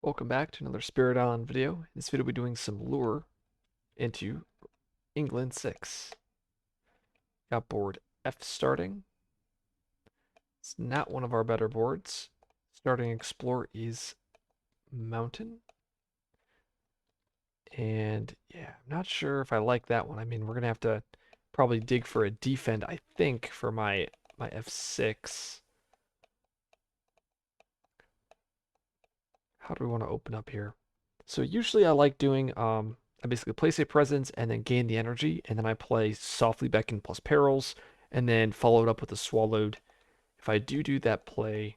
Welcome back to another Spirit Island video. In this video we'll be doing some lure into England 6. Got board F starting. It's not one of our better boards. Starting explore is mountain. And yeah, I'm not sure if I like that one. I mean, we're gonna have to probably dig for a defend, I think, for my F6. How do we want to open up here? So usually I like doing I basically place a presence and then gain the energy, and then I play softly beckon plus perils, and then follow it up with a swallowed. If I do that play,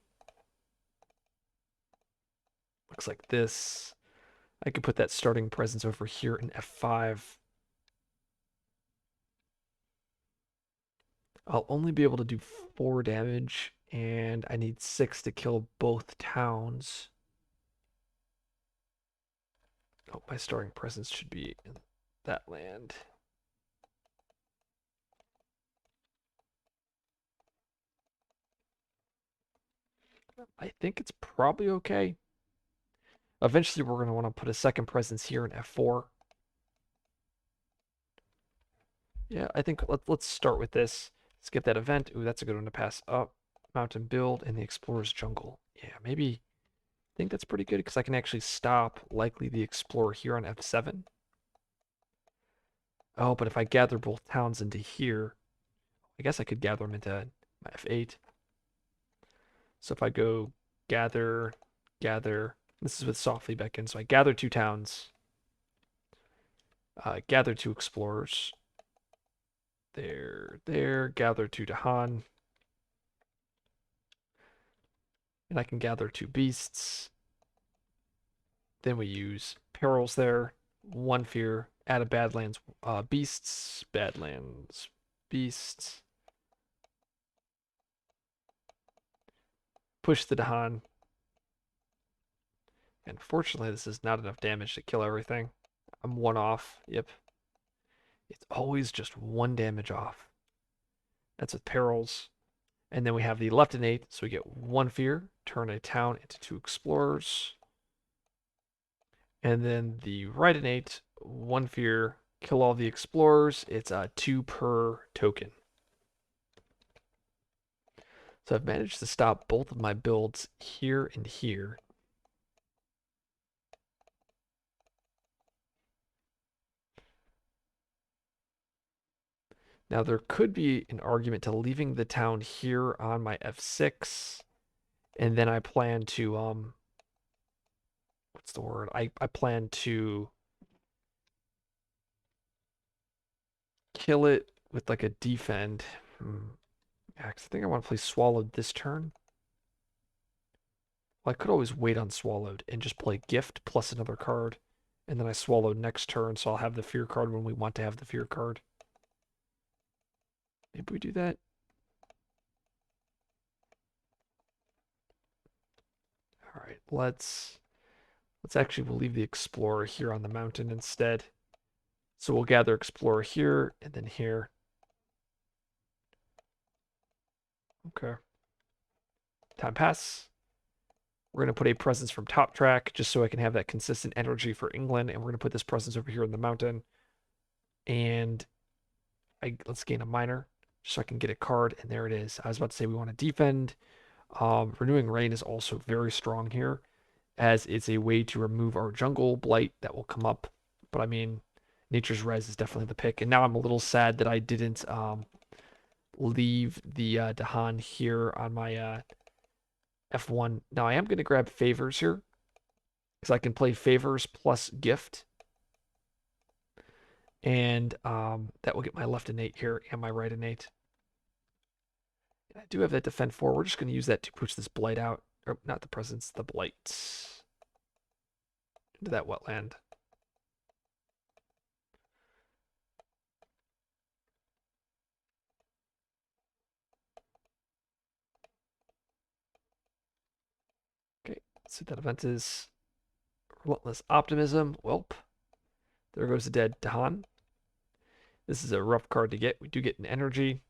looks like this. I could put that starting presence over here in F5. I'll only be able to do 4 damage, and I need 6 to kill both towns. Oh, my starting presence should be in that land. I think it's probably okay. Eventually, we're going to want to put a second presence here in F4. Yeah, I think let's start with this. Skip that event. Ooh, that's a good one to pass up. Mountain build and the Explorer's Jungle. Yeah, maybe. I think that's pretty good because I can actually stop likely the Explorer here on F7. Oh, but if I gather both towns into here, I guess I could gather them into my F8. So if I go gather, this is with softly beckon. So I gather 2 towns, gather 2 explorers. There, gather 2 Dahan. And I can gather 2 beasts. Then we use perils there. 1 fear, add a Badlands beasts, Badlands beasts. Push the Dahan. And fortunately, this is not enough damage to kill everything. I'm 1 off. Yep. It's always just 1 damage off. That's with perils. And then we have the left innate, so we get 1 fear, turn a town into 2 explorers. And then the right innate, 1 fear, kill all the explorers. It's 2 per token. So I've managed to stop both of my builds here and here. Now there could be an argument to leaving the town here on my F6, and then I plan to what's the word? I plan to kill it with like a defend. Yeah, 'cause I think I want to play Swallowed this turn. Well, I could always wait on Swallowed and just play Gift plus another card, and then I Swallowed next turn, so I'll have the Fear card when we want to have the Fear card. Maybe we do that. All right, let's actually we'll leave the Explorer here on the mountain instead. So we'll gather Explorer here and then here. Okay. Time pass. We're going to put a presence from top track just so I can have that consistent energy for England. And we're going to put this presence over here in the mountain. And let's gain a minor so I can get a card. And there it is. I was about to say we want to defend. Renewing Rain is also very strong here, as it's a way to remove our jungle blight that will come up. But I mean, Nature's Res is definitely the pick. And now I'm a little sad that I didn't leave the Dahan here on my F1. Now I am going to grab favors here because I can play favors plus gift. And that will get my left innate here and my right innate. And I do have that defend 4. We're just going to use that to push this blight out. Or not the presence, the blight. Into that wetland. Okay, so that event is Relentless Optimism. Welp. There goes the dead Dahan. This is a rough card to get. We do get an energy.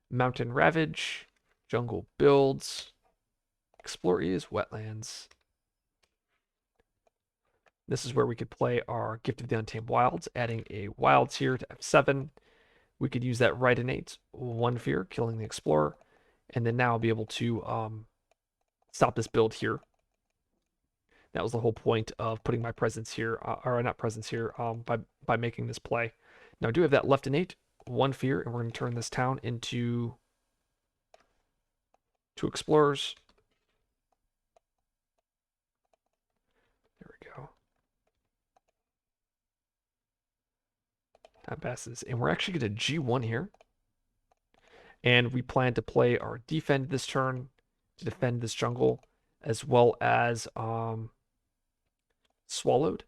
Mountain Ravage. Jungle Builds. Explore is wetlands. This is where we could play our Gift of the Untamed Wilds, adding a Wilds here to F7. We could use that right innate, 1 fear, killing the Explorer, and then now be able to stop this build here. That was the whole point of putting my presence here, or not presence here, by making this play. Now I do have that left innate, 1 fear, and we're going to turn this town into 2 Explorers. There we go. Time passes, and we're actually going to G1 here. And we plan to play our defend this turn to defend this jungle, as well as Swallowed.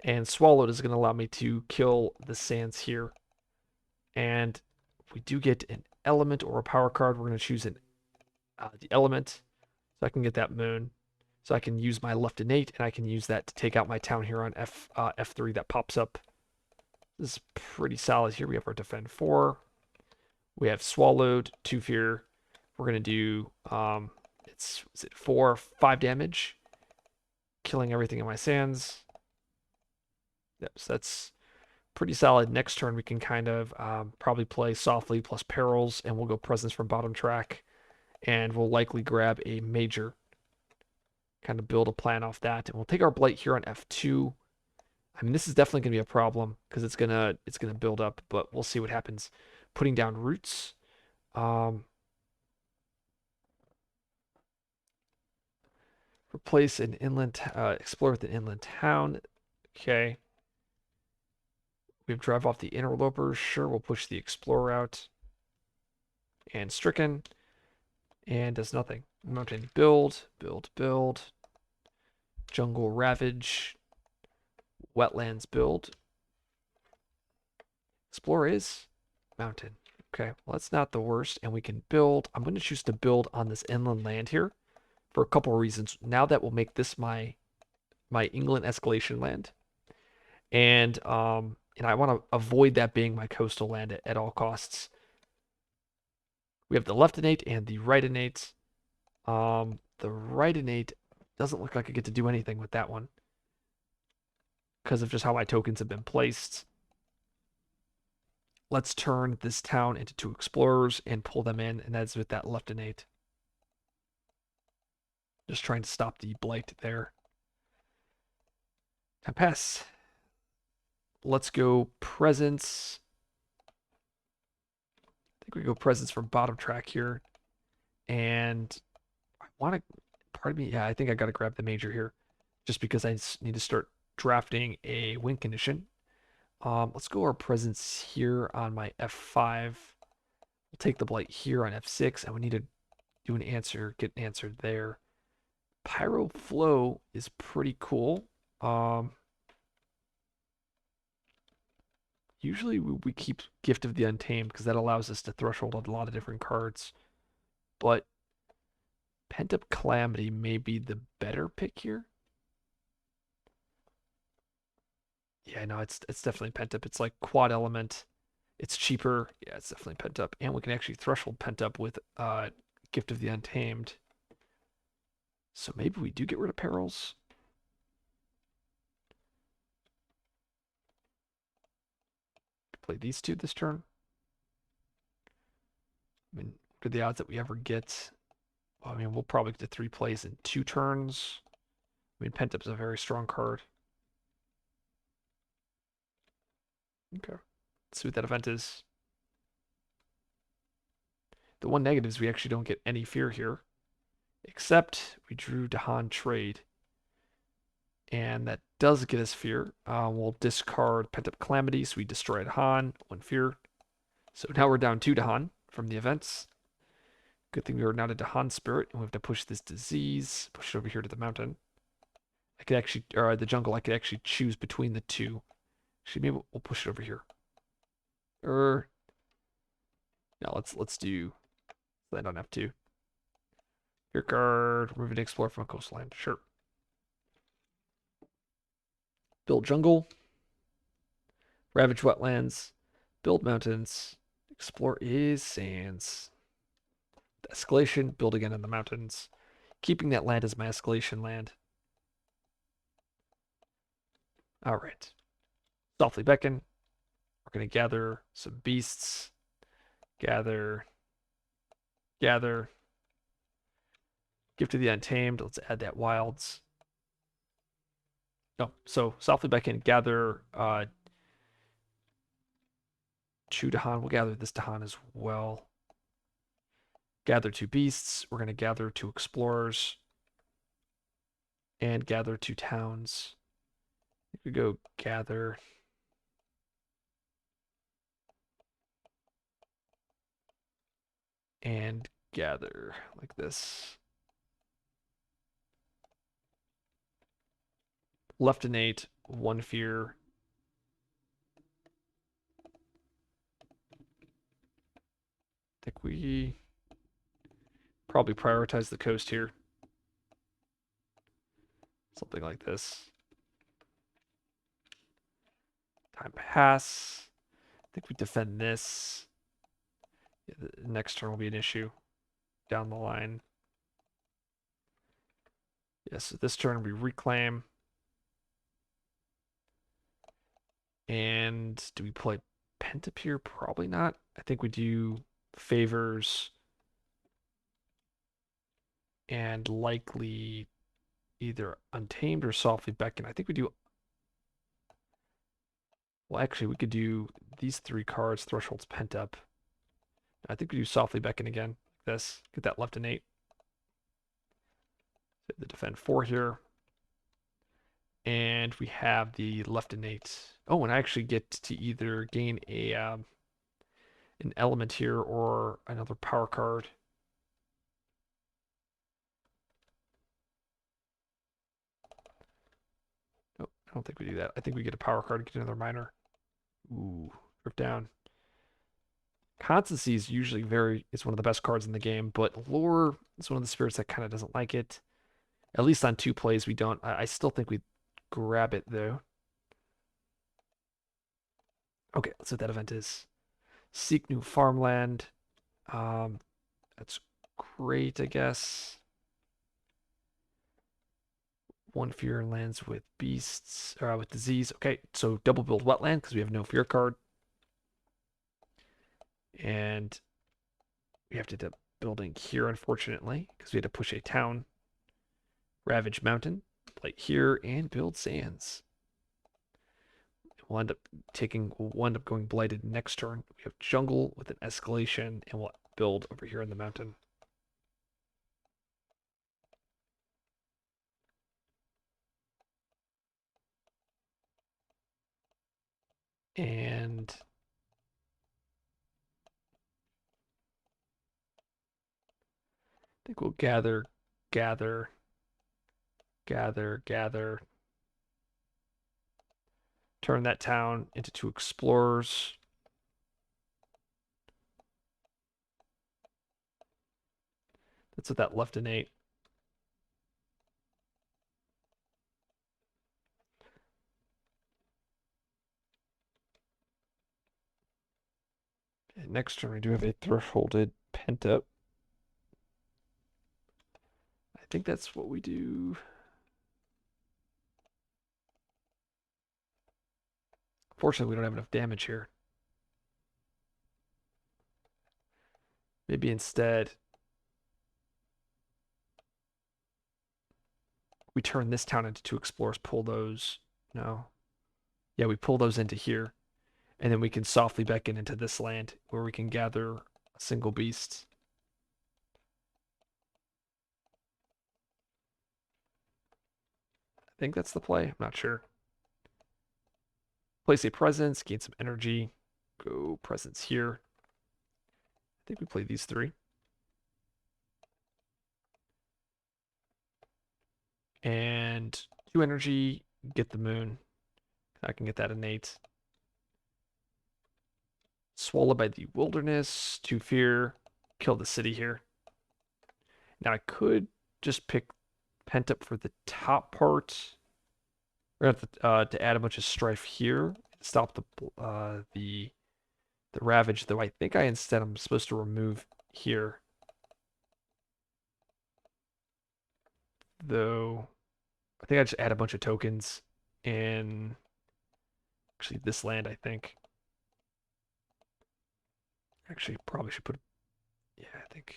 And Swallowed is going to allow me to kill the Sands here. And if we do get an element or a power card, we're going to choose the element, so I can get that moon. So I can use my left innate, and I can use that to take out my town here on F3 that pops up. This is pretty solid here. We have our defend 4. We have Swallowed, 2 fear. We're going to do, is it 4, 5 damage, killing everything in my sands. Yep, so that's pretty solid. Next turn, we can kind of probably play Softly plus Perils, and we'll go Presence from bottom track, and we'll likely grab a major, kind of build a plan off that, and we'll take our Blight here on F2. I mean, this is definitely going to be a problem because it's gonna build up, but we'll see what happens. Putting down roots. Replace an inland, explore with an inland town. Okay. We have drive off the interlopers. Sure, we'll push the explorer out. And stricken. And does nothing. Mountain build, build, build. Jungle ravage. Wetlands build. Explore is mountain. Okay, well, that's not the worst. And we can build. I'm going to choose to build on this inland land here for a couple of reasons. Now that will make this my England escalation land. And I want to avoid that being my coastal land at all costs. We have the left innate and the right innate. The right innate doesn't look like I get to do anything with that one because of just how my tokens have been placed. Let's turn this town into 2 explorers and pull them in, and that's with that left innate. Just trying to stop the blight there. Time pass. Let's go presence. I think we go presence from bottom track here. And I want to, pardon me, yeah, I think I got to grab the major here just because I need to start drafting a win condition. Let's go our presence here on my F5. We'll take the blight here on F6, and we need to do an answer, get an answer there. Pyro Flow is pretty cool. Usually we keep Gift of the Untamed because that allows us to threshold a lot of different cards. But Pent Up Calamity may be the better pick here. Yeah, no, it's definitely Pent Up. It's like quad element. It's cheaper. Yeah, it's definitely Pent Up. And we can actually threshold Pent Up with Gift of the Untamed. So maybe we do get rid of Perils. Play these 2 this turn. I mean, what are the odds that we ever get? Well, I mean, we'll probably get to 3 plays in 2 turns. I mean, Pent Up's a very strong card. Okay. Let's see what that event is. The one negative is we actually don't get any fear here. Except we drew Dahan Trade. And that does get us fear. We'll discard Pent Up Calamity, so we destroy Dahan, 1 fear. So now we're down 2 Dahan from the events. Good thing we are now to Dahan Spirit, and we have to push this disease, push it over here to the mountain. I could actually, or the jungle, I could actually choose between the 2. Actually, maybe we'll push it over here. Now let's do land on F2. Your card, remove an explorer from a coastline. Sure. Build jungle. Ravage wetlands. Build mountains. Explore is sands. Escalation. Build again in the mountains. keeping that land as my escalation land. All right. Softly beckon. We're going to gather some beasts. Gather. Gather. Gift of the Untamed. Let's add that wilds. No, so softly beckon, gather Chu Dahan. We'll gather this Dahan as well. Gather 2 beasts. We're going to gather 2 explorers. And gather 2 towns. We go gather. And gather like this. Left innate, 1 fear. I think we probably prioritize the coast here. Something like this. Time pass. I think we defend this. Yeah, the next turn will be an issue down the line. Yes, so this turn we reclaim. And do we play Pentapure? Probably not. I think we do favors and likely either Untamed or Softly Beckon. I think we do. Well, actually, we could do these 3 cards, Threshold's Pent Up. I think we do Softly Beckon again. This. Get that left innate. The defend 4 here. And we have the left innate. Oh, and I actually get to either gain a an element here or another power card. Nope, I don't think we do that. I think we get a power card, get another minor. Ooh, drift down. Constancy is usually it's one of the best cards in the game, but Lure is one of the spirits that kind of doesn't like it. At least on 2 plays, we don't. I still think we grab it though. Okay, let's see what that event is. Seek new farmland. That's great, I guess. 1 fear lands with beasts, with disease. Okay, so double build wetland because we have no fear card. And we have to end up building here, unfortunately, because we had to push a town. Ravage Mountain, play here, and build sands. We'll end up going blighted next turn. We have jungle with an escalation, and we'll build over here in the mountain. And I think we'll gather. Turn that town into 2 explorers. That's what that left innate. And next turn we do have a thresholded pent up. I think that's what we do. Fortunately, we don't have enough damage here. Maybe instead we turn this town into 2 explorers, pull those. No. Yeah, we pull those into here. And then we can softly beckon into this land where we can gather a single beast. I think that's the play. I'm not sure. Place a presence, gain some energy. Go presence here. I think we play these 3. And 2 energy, get the moon. I can get that innate. Swallowed by the wilderness, 2 fear, kill the city here. Now I could just pick pent up for the top part. We're gonna have to add a bunch of strife here. Stop the ravage, though I think I'm supposed to remove here. though, I think I just add a bunch of tokens in actually this land, I think. Actually, probably should put, yeah, I think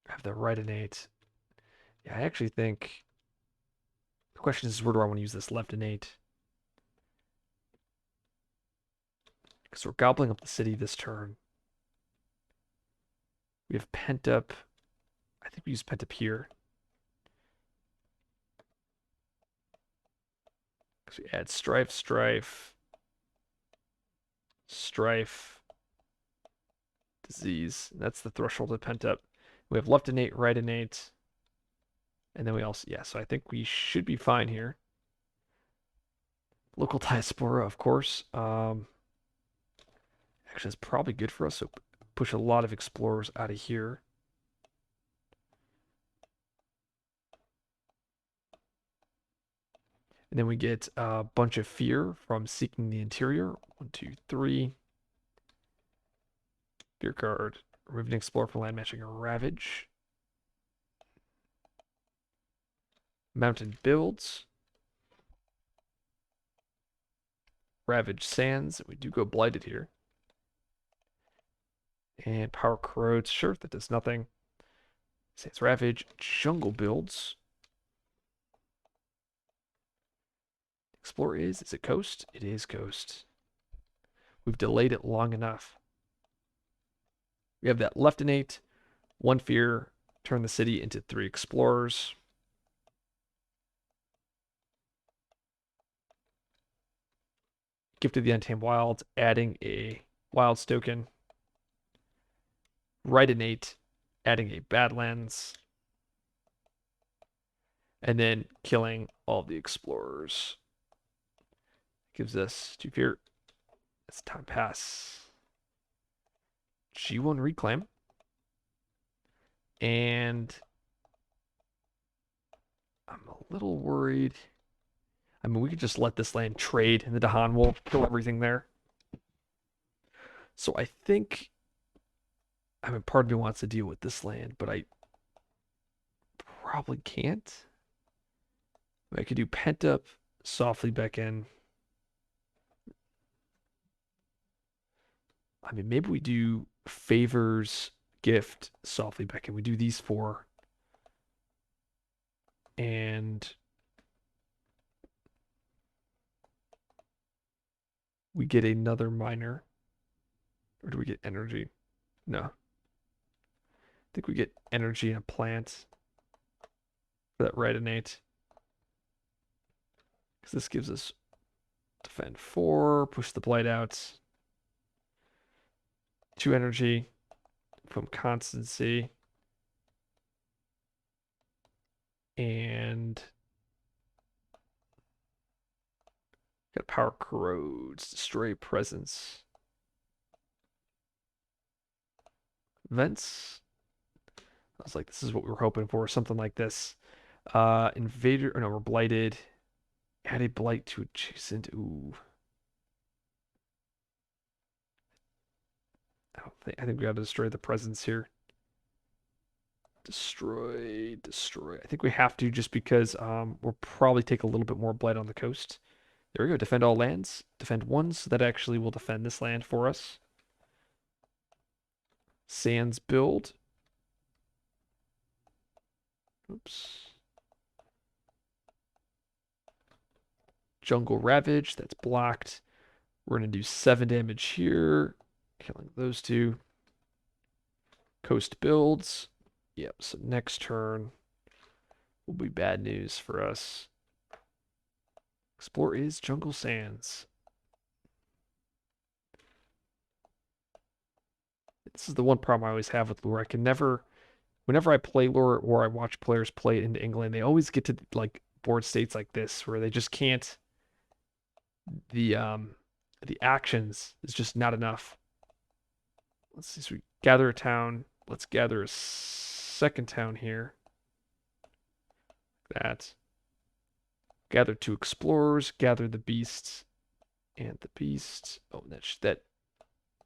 I have the right innate. Yeah, I actually think the question is where do I want to use this left innate? Because we're gobbling up the city this turn. We have pent up. I think we use pent up here. Because we add strife, strife, strife, disease. That's the threshold of pent up. We have left innate, right innate. And then we also, yeah, so I think we should be fine here. Local diaspora, of course. Actually, it's probably good for us. So push a lot of explorers out of here. And then we get a bunch of fear from Seeking the Interior. 1, 2, 3. Fear card. Remove an explorer from land matching a Ravage. Mountain builds. Ravage Sands. We do go Blighted here. And Power Corrodes. Sure, that does nothing. Sands Ravage. Jungle builds. Explore is it coast? It is coast. We've delayed it long enough. We have that left innate, 1 fear, turn the city into 3 explorers. Gift of the Untamed Wilds, adding a Wilds token. Right innate, adding a Badlands. And then killing all the explorers. Gives us 2 fear. It's time pass. G1 reclaim. And I'm a little worried. I mean, we could just let this land trade and the Dahan will kill everything there. So I think, I mean, part of me wants to deal with this land, but I probably can't. I could do pent up, softly back in. I mean, maybe we do favors, gift, softly back in. We do these 4. And we get another miner. Or do we get energy? No. I think we get energy and a plant for that right innate. Because this gives us defend 4, push the blight out. 2 energy from constancy. And got power corrodes, destroy presence. Vents. I was like, this is what we were hoping for, something like this. Invader, or no, we're blighted. Add a blight to adjacent. Ooh. I think we gotta destroy the presence here. Destroy, destroy. I think we have to just because we'll probably take a little bit more blight on the coast. There we go. Defend all lands. Defend 1, so that actually will defend this land for us. Sands build. Oops. Jungle Ravage, that's blocked. We're going to do 7 damage here, killing those 2. Coast builds. Yep, so next turn will be bad news for us. Explore is Jungle Sands. This is the one problem I always have with Lure. I can never, whenever I play Lure or I watch players play it into England, they always get to like board states like this where they just can't, the actions is just not enough. Let's see, so we gather a town. Let's gather a second town here. That. Gather 2 explorers, gather the beasts, and the beast. Oh, that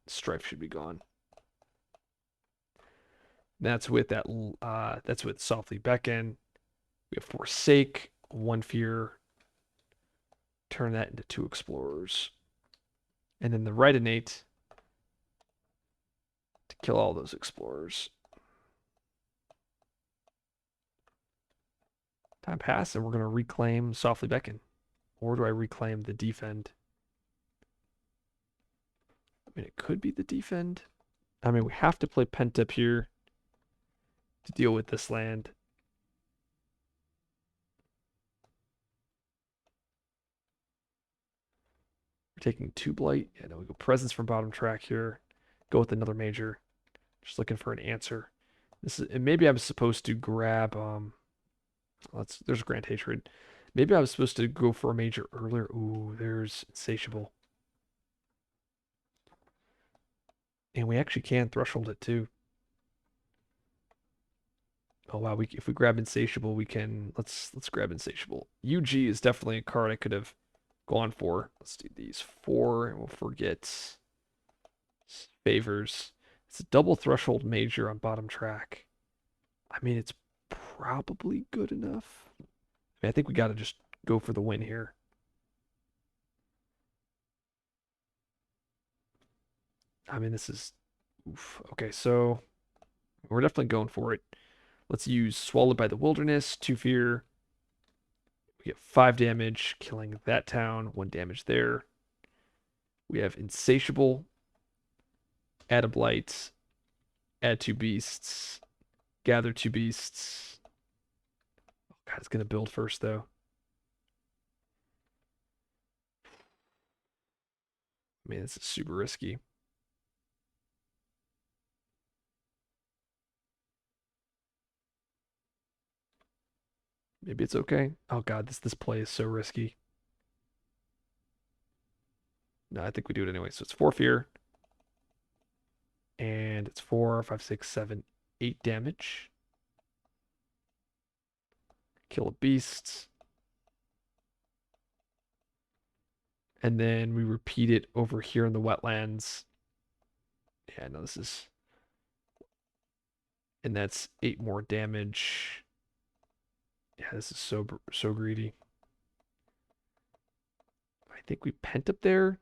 strife should be gone. That's with Softly Beckon. We have Forsake, one fear. Turn that into 2 explorers. And then the right innate to kill all those explorers. Time pass, and we're going to reclaim Softly Beckon. Or do I reclaim the defend? I mean, it could be the defend. I mean, we have to play Pent Up here to deal with this land. We're taking 2 blight. Yeah, no, we go presence from bottom track here. Go with another major. Just looking for an answer. And maybe I'm supposed to grab there's Grand Hatred. Maybe I was supposed to go for a major earlier. Ooh, there's Insatiable. And we actually can threshold it too. Oh wow, if we grab Insatiable, we can let's grab Insatiable. UG is definitely a card I could have gone for. Let's do these 4 and we'll forget favors. It's a double threshold major on bottom track. I mean, it's probably good enough. I mean, I think we got to just go for the win here. I mean, this is oof. Okay, so we're definitely going for it. Let's use Swallowed by the Wilderness, 2 fear. We get 5 damage, killing that town, 1 damage there. We have Insatiable, add a blight, add 2 beasts, gather 2 beasts. Oh god, it's gonna build first though. I mean, this is super risky. Maybe it's okay. Oh god, this play is so risky. No, I think we do it anyway. So it's 4 fear. And it's 4, 5, 6, 7, 8 damage. Kill a beast. And then we repeat it over here in the wetlands. Yeah, no, this is... And that's 8 more damage. Yeah, this is so greedy. I think we pent up there.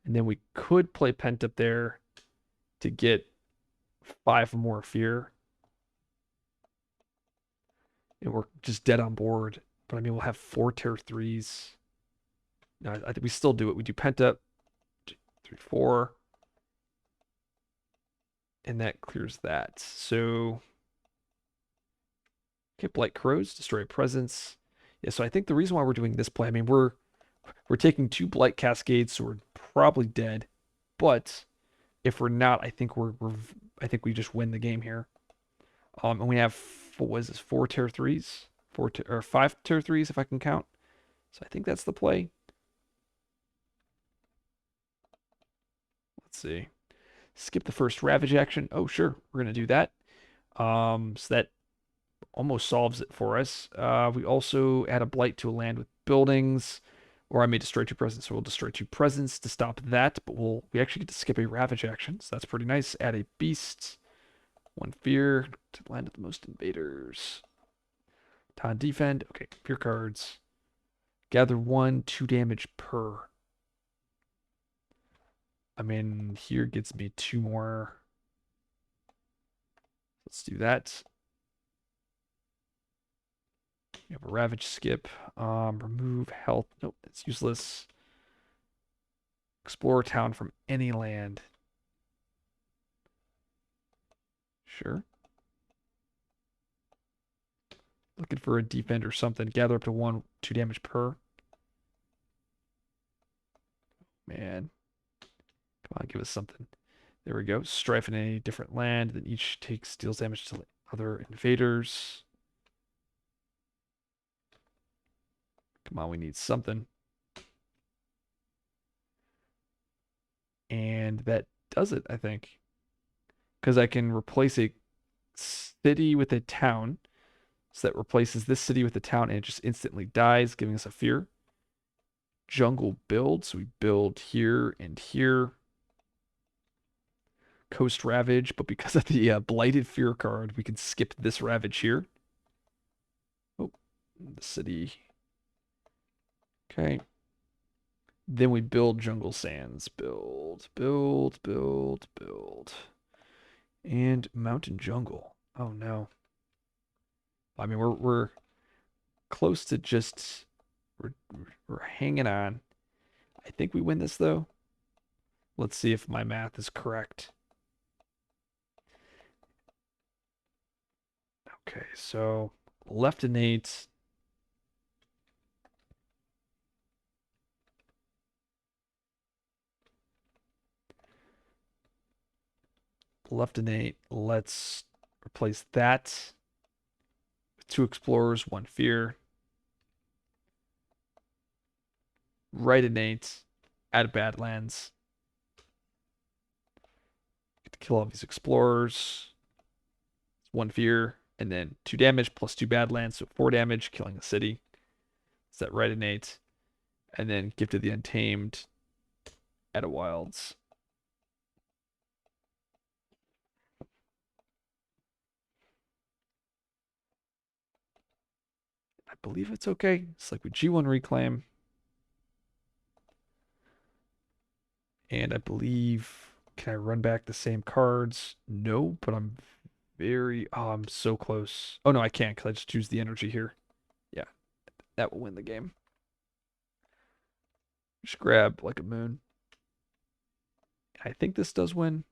And then we could play pent up there to get 5 more fear. And we're just dead on board. But I mean, we'll have 4 Terror 3s. No, I think we still do it. We do pent up. 3, 4. And that clears that. So, okay, Blight Crows, destroy a presence. Yeah, so I think the reason why we're doing this play, I mean, we're taking 2 Blight Cascades, so we're probably dead. But if we're not, I think I think we just win the game here. And we have what is this, 4 Terror 3s, or 5 Terror 3s if I can count. So I think that's the play. Let's see. Skip the first Ravage action. Oh, sure, we're gonna do that. So that almost solves it for us. We also add a blight to a land with buildings, or I may destroy 2 presents, so we'll destroy 2 presents to stop that. But we actually get to skip a Ravage action, so that's pretty nice. Add a beast, 1 fear to land with the most invaders. Time defend. Okay, fear cards. Gather 1, 2 damage per. I mean, here gets me 2 more. Let's do that. You have a Ravage skip. Remove health. Nope, it's useless. Explore town from any land. Sure. Looking for a defend or something. Gather up to 1, 2 damage per. Man. Come on, give us something. There we go. Strife in a different land. Then each deals damage to other invaders. Come on, we need something. And that does it, I think. Because I can replace a city with a town. So that replaces this city with a town and it just instantly dies, giving us a fear. Jungle build. So we build here and here. Coast Ravage, but because of the Blighted Fear card, we can skip this Ravage here. Oh, the city. Okay. Then we build Jungle Sands. Build, build, build, build. And Mountain Jungle. Oh no. I mean, we're close to just we're hanging on. I think we win this though. Let's see if my math is correct. Okay, so left innate. Left innate. Let's replace that with 2 explorers, 1 fear. Right innate. Add Badlands. Get to kill all these explorers. 1 fear, and then 2 damage plus 2 Badlands, so 4 damage, killing the city. Set right innate. And then Gift of the Untamed. Add a Wilds. I believe it's okay. It's like with G1 Reclaim. And I believe, can I run back the same cards? No, but I'm I'm so close. Oh no, I can't because I just choose the energy here. Yeah, that will win the game. Just grab like a moon. I think this does win.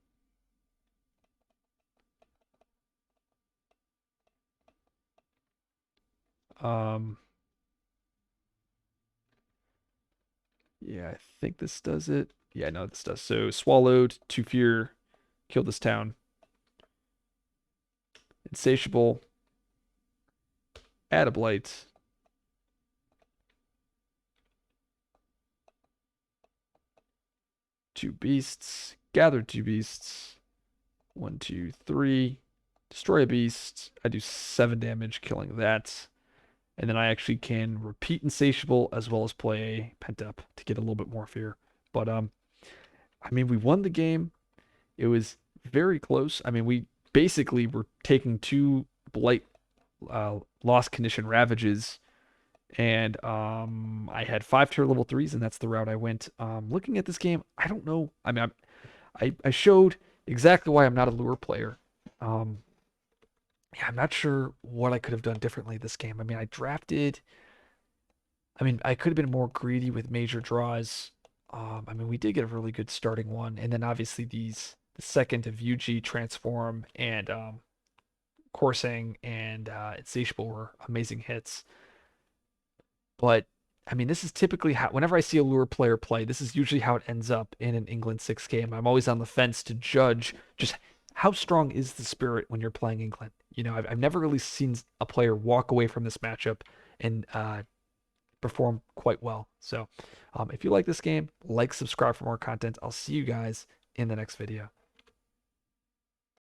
Yeah, I think this does it. Yeah, no, this does. So swallowed, 2 fear, kill this town. Insatiable. Add a blight. Two beasts. Gather 2 beasts. 1, 2, 3. Destroy a beast. I do 7 damage killing that. And then I actually can repeat Insatiable as well as play Pent Up to get a little bit more fear. But I mean, we won the game. It was very close. I mean, we basically were taking 2 blight lost condition ravages, and I had 5 tier level 3s, and that's the route I went. Looking at this game, I don't know. I mean, I showed exactly why I'm not a lure player. Yeah, I'm not sure what I could have done differently this game. I mean, I could have been more greedy with major draws. I mean, we did get a really good starting one, and then obviously the second of UG Transform and Coursing and Insatiable were amazing hits. But I mean, this is typically how, whenever I see a lure player play, this is usually how it ends up in an England 6 game. I'm always on the fence to judge just how strong is the spirit when you're playing England. You know, I've never really seen a player walk away from this matchup and perform quite well. So if you like this game, like, subscribe for more content. I'll see you guys in the next video.